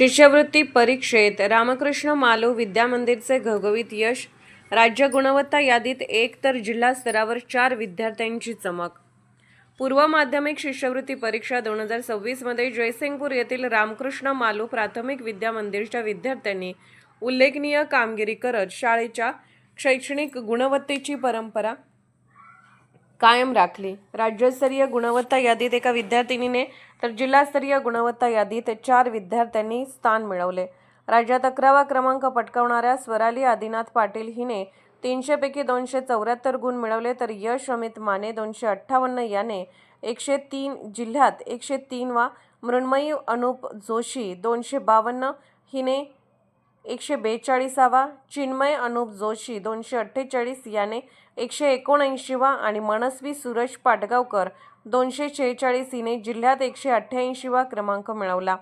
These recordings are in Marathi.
शिष्यवृत्ती परीक्षेत रामकृष्ण मालू विद्या मंदिरचे घवघवीत यश. राज्य गुणवत्ता यादीत 1 तर जिल्हा स्तरावर 4 विद्यार्थ्यांची चमक. पूर्व माध्यमिक शिष्यवृत्ती परीक्षा 2026 मध्ये जयसिंगपूर येथील रामकृष्ण मालू प्राथमिक विद्या मंदिरच्या विद्यार्थ्यांनी उल्लेखनीय कामगिरी करत शाळेच्या शैक्षणिक गुणवत्तेची परंपरा कायम राखली. राज्यस्तरीय गुणवत्ता यादीत एका विद्यार्थिनीने तर जिल्हास्तरीय गुणवत्ता यादीत 4 विद्यार्थ्यांनी स्थान मिळवले. राज्यात 11वा क्रमांक पटकावणाऱ्या स्वराली आदिनाथ पाटील हिने 300 पैकी 274 गुण मिळवले, तर यश अमित माने 258 याने 103, जिल्ह्यात 103 वा. मृण्मयी अनूप जोशी 252 हिने 142 वा. चिन्मय अनूप जोशी 248 याने 179 वा. आणि मनस्वी सुरेश पाटगावकर 246 हिने जिल्ह्यात 188 वा क्रमांक मिळवला.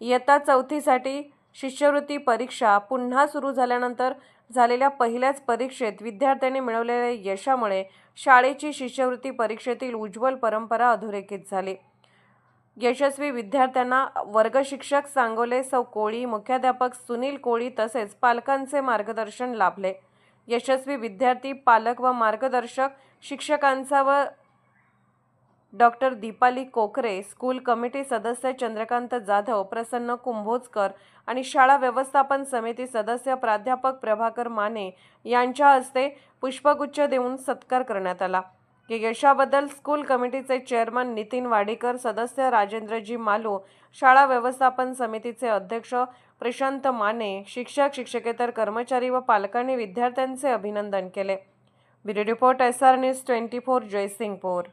इयत्ता 4थी साठी शिष्यवृत्ती परीक्षा पुन्हा सुरू झाल्यानंतर झालेल्या पहिल्याच परीक्षेत विद्यार्थ्यांनी मिळवलेल्या यशामुळे शाळेची शिष्यवृत्ती परीक्षेतील उज्ज्वल परंपरा अधोरेखित झाली. यशस्वी विद्यार्थ्यांना वर्गशिक्षक सांगोले सौ कोळी, मुख्याध्यापक सुनील कोळी तसेच पालकांचे मार्गदर्शन लाभले. यशस्वी विद्यार्थी, पालक व मार्गदर्शक शिक्षकांचा व डॉ. दीपाली कोकरे, स्कूल कमिटी सदस्य चंद्रकांत जाधव, प्रसन्न कुंभोजकर आणि शाळा व्यवस्थापन समिती सदस्य प्राध्यापक प्रभाकर माने यांच्या हस्ते पुष्पगुच्छ देऊन सत्कार करण्यात आला. या यशाबद्दल स्कूल कमिटीचे चेअरमन नितीन वाडेकर, सदस्य राजेंद्रजी मालू, शाळा व्यवस्थापन समितीचे अध्यक्ष प्रशांत माने, शिक्षक, शिक्षकेतर कर्मचारी व पालकांनी विद्यार्थ्यांचे अभिनंदन केले. Bureau report SR News 24 Jaysingpur.